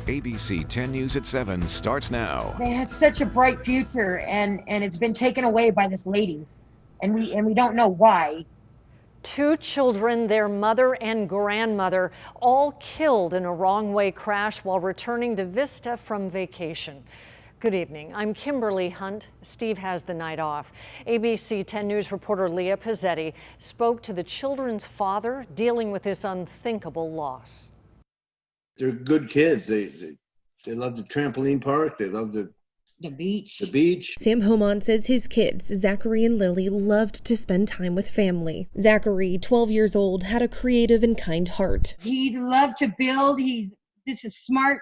ABC 10 News at 7 starts now. They had such a bright future, and it's been taken away by this lady, and we don't know why. 2 children, their mother and grandmother, all killed in a wrong-way crash while returning to Vista from vacation. Good evening. I'm Kimberly Hunt. Steve has the night off. ABC 10 News reporter Leah Pizzetti spoke to the children's father dealing with this unthinkable loss. They're good kids. They love the trampoline park. They love the beach. Sam Homon says his kids, Zachary and Lily, loved to spend time with family. Zachary, 12 years old, had a creative and kind heart. He loved to build. He's just a smart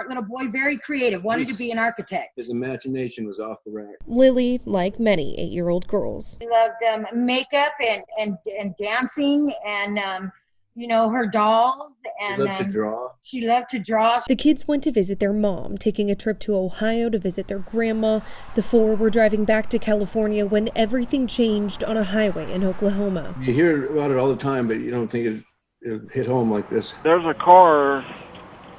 little boy, very creative, wanted to be an architect. His imagination was off the rack. Lily, like many 8-year-old girls, He loved makeup and dancing and her dolls. And she loved to draw. She loved to draw. The kids went to visit their mom, taking a trip to Ohio to visit their grandma. The 4 were driving back to California when everything changed on a highway in Oklahoma. You hear about it all the time, but you don't think it hit home like this. There's a car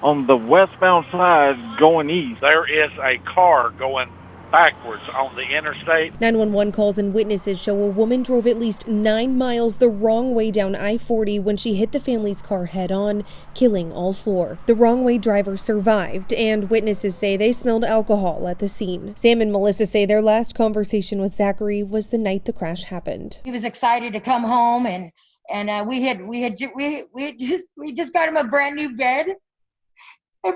on the westbound side going east. There is a car going backwards on the interstate. 911 calls and witnesses show a woman drove at least 9 miles the wrong way down I-40 when she hit the family's car head-on, killing all 4. The wrong-way driver survived, and witnesses say they smelled alcohol at the scene. Sam and Melissa say their last conversation with Zachary was the night the crash happened. He was excited to come home, and we just got him a brand new bed. And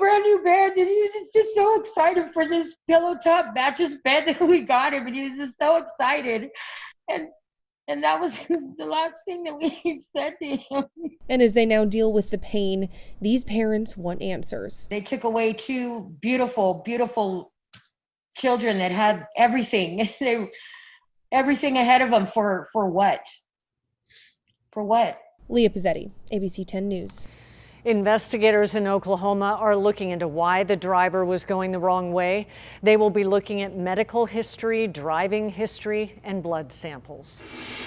he was just so excited for this pillow top mattress bed that we got him, and he was just so excited, and that was the last thing that we said to him. And as they now deal with the pain, these parents want answers. They took away 2 beautiful children that had everything. Everything ahead of them for what? For what? Leah Pizzetti, ABC 10 News. Investigators in Oklahoma are looking into why the driver was going the wrong way. They will be looking at medical history, driving history, and blood samples.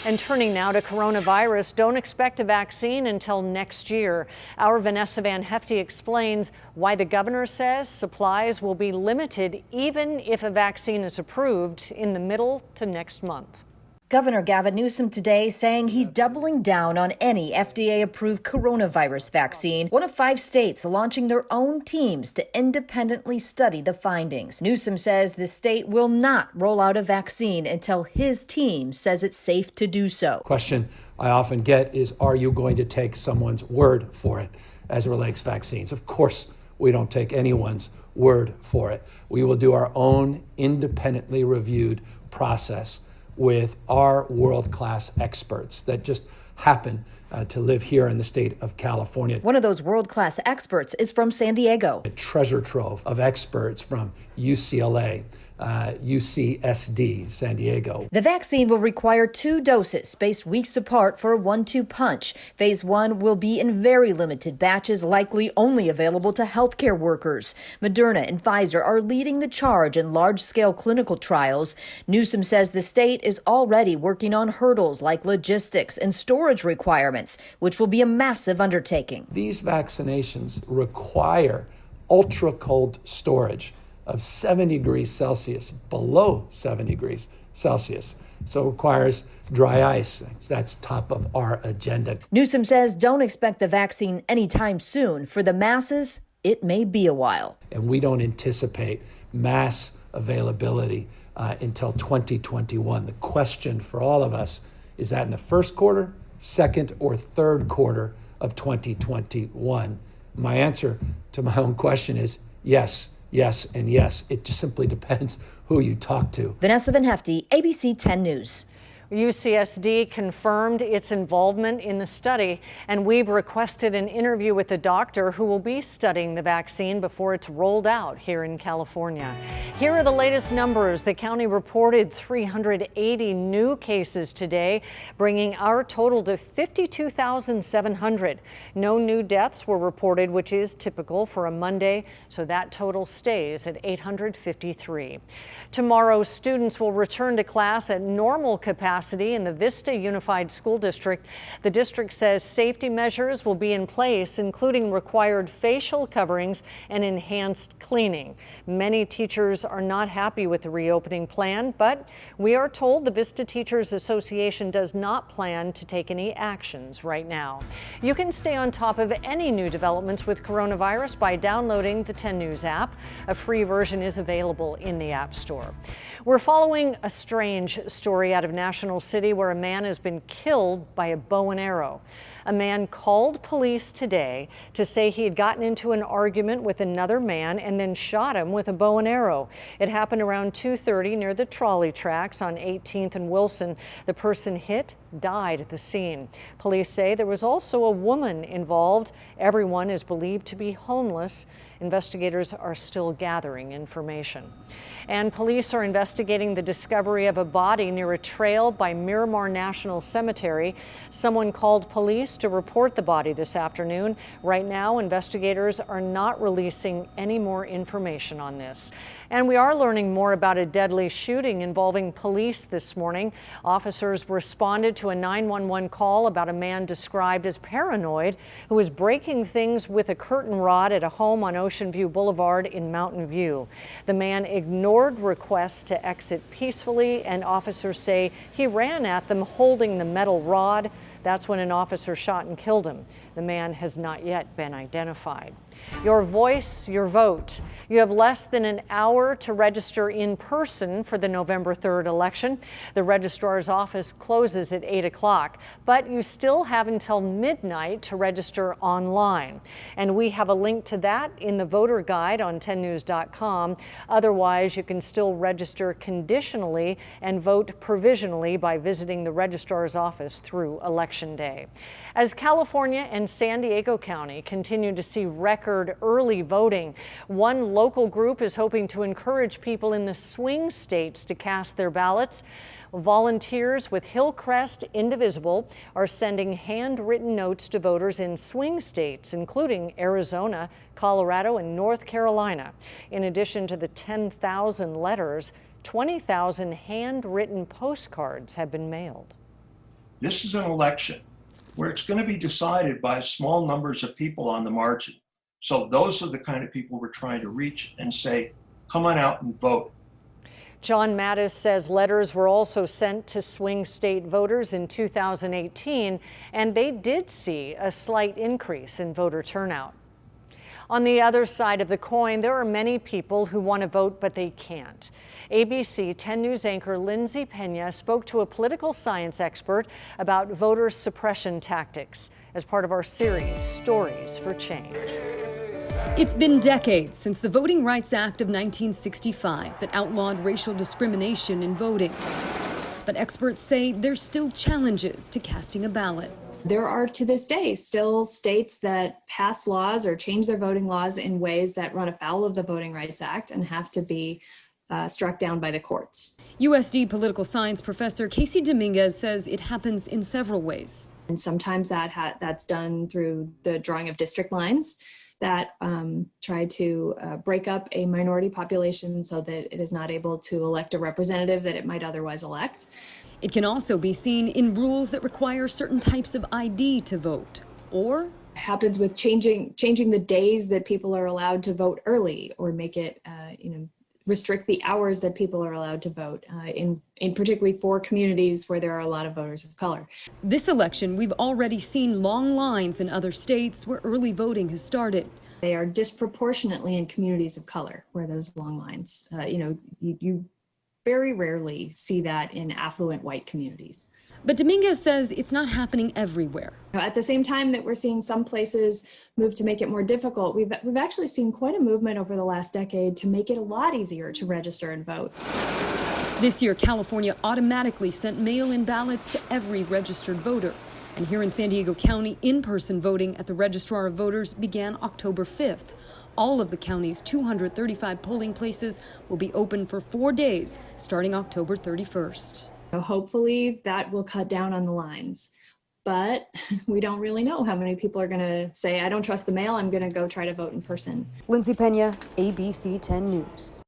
And turning now to coronavirus, don't expect a vaccine until next year. Our Vanessa Van Hefty explains why the governor says supplies will be limited even if a vaccine is approved in the middle to next month. Governor Gavin Newsom today saying he's doubling down on any FDA-approved coronavirus vaccine. One of 5 states launching their own teams to independently study the findings. Newsom says the state will not roll out a vaccine until his team says it's safe to do so. Question I often get is, are you going to take someone's word for it as it relates to vaccines? Of course, we don't take anyone's word for it. We will do our own independently reviewed process with our world-class experts that just happen to live here in the state of California. One of those world-class experts is from San Diego. A treasure trove of experts from UCLA, UCSD, San Diego. The vaccine will require 2 doses spaced weeks apart for a 1-2 punch. Phase 1 will be in very limited batches, likely only available to healthcare workers. Moderna and Pfizer are leading the charge in large-scale clinical trials. Newsom says the state is already working on hurdles like logistics and storage requirements, which will be a massive undertaking. These vaccinations require ultra-cold storage of 70 degrees Celsius, below 70 degrees Celsius. So it requires dry ice. That's top of our agenda. Newsom says don't expect the vaccine anytime soon. For the masses, it may be a while. And we don't anticipate mass availability until 2021. The question for all of us is that in the first quarter, second or third quarter of 2021? My answer to my own question is yes. Yes, and yes. It just simply depends who you talk to. Vanessa Van Hefty, ABC 10 News. UCSD confirmed its involvement in the study, and we've requested an interview with the doctor who will be studying the vaccine before it's rolled out here in California. Here are the latest numbers. The county reported 380 new cases today, bringing our total to 52,700. No new deaths were reported, which is typical for a Monday, so that total stays at 853. Tomorrow, students will return to class at normal capacity capacity in the Vista Unified School District. The district says safety measures will be in place, including required facial coverings and enhanced cleaning. Many teachers are not happy with the reopening plan, but we are told the Vista Teachers Association does not plan to take any actions right now. You can stay on top of any new developments with coronavirus by downloading the 10 News app. A free version is available in the App Store. We're following a strange story out of National City where a man has been killed by a bow and arrow. A man called police today to say he had gotten into an argument with another man and then shot him with a bow and arrow. It happened around 2:30 near the trolley tracks on 18th and Wilson. The person hit died at the scene. Police say there was also a woman involved. Everyone is believed to be homeless. Investigators are still gathering information. And police are investigating the discovery of a body near a trail by Miramar National Cemetery. Someone called police to report the body this afternoon. Right now, investigators are not releasing any more information on this. And we are learning more about a deadly shooting involving police this morning. Officers responded to a 911 call about a man described as paranoid who was breaking things with a curtain rod at a home on Ocean View Boulevard in Mountain View. The man ignored requests to exit peacefully, and officers say he ran at them holding the metal rod. That's when an officer shot and killed him. The man has not yet been identified. Your voice, your vote. You have less than an hour to register in person for the November 3rd election. The registrar's office closes at 8 o'clock, but you still have until midnight to register online. And we have a link to that in the voter guide on 10news.com. Otherwise, you can still register conditionally and vote provisionally by visiting the registrar's office through Election Day. As California and San Diego County continue to see record early voting, one local group is hoping to encourage people in the swing states to cast their ballots. Volunteers with Hillcrest Indivisible are sending handwritten notes to voters in swing states, including Arizona, Colorado, and North Carolina. In addition to the 10,000 letters, 20,000 handwritten postcards have been mailed. This is an election where it's going to be decided by small numbers of people on the margin. So those are the kind of people we're trying to reach and say, come on out and vote. John Mattis says letters were also sent to swing state voters in 2018, and they did see a slight increase in voter turnout. On the other side of the coin, there are many people who want to vote, but they can't. ABC 10 News anchor Lindsay Pena spoke to a political science expert about voter suppression tactics as part of our series, Stories for Change. It's been decades since the Voting Rights Act of 1965 that outlawed racial discrimination in voting. But experts say there's still challenges to casting a ballot. There are, to this day, still states that pass laws or change their voting laws in ways that run afoul of the Voting Rights Act and have to be struck down by the courts. USD political science professor Casey Dominguez says it happens in several ways. And sometimes that's done through the drawing of district lines that try to break up a minority population so that it is not able to elect a representative that it might otherwise elect. It can also be seen in rules that require certain types of ID to vote, or happens with changing the days that people are allowed to vote early, or make it restrict the hours that people are allowed to vote in particularly for communities where there are a lot of voters of color. This election, we've already seen long lines in other states where early voting has started. They are disproportionately in communities of color where those long lines, you very rarely see that in affluent white communities. But Dominguez says it's not happening everywhere. At the same time that we're seeing some places move to make it more difficult, we've actually seen quite a movement over the last decade to make it a lot easier to register and vote. This year, California automatically sent mail-in ballots to every registered voter. And here in San Diego County, in-person voting at the Registrar of Voters began October 5th. All of the county's 235 polling places will be open for 4 days, starting October 31st. Hopefully that will cut down on the lines, but we don't really know how many people are going to say, I don't trust the mail, I'm going to go try to vote in person. Lindsay Pena, ABC 10 News.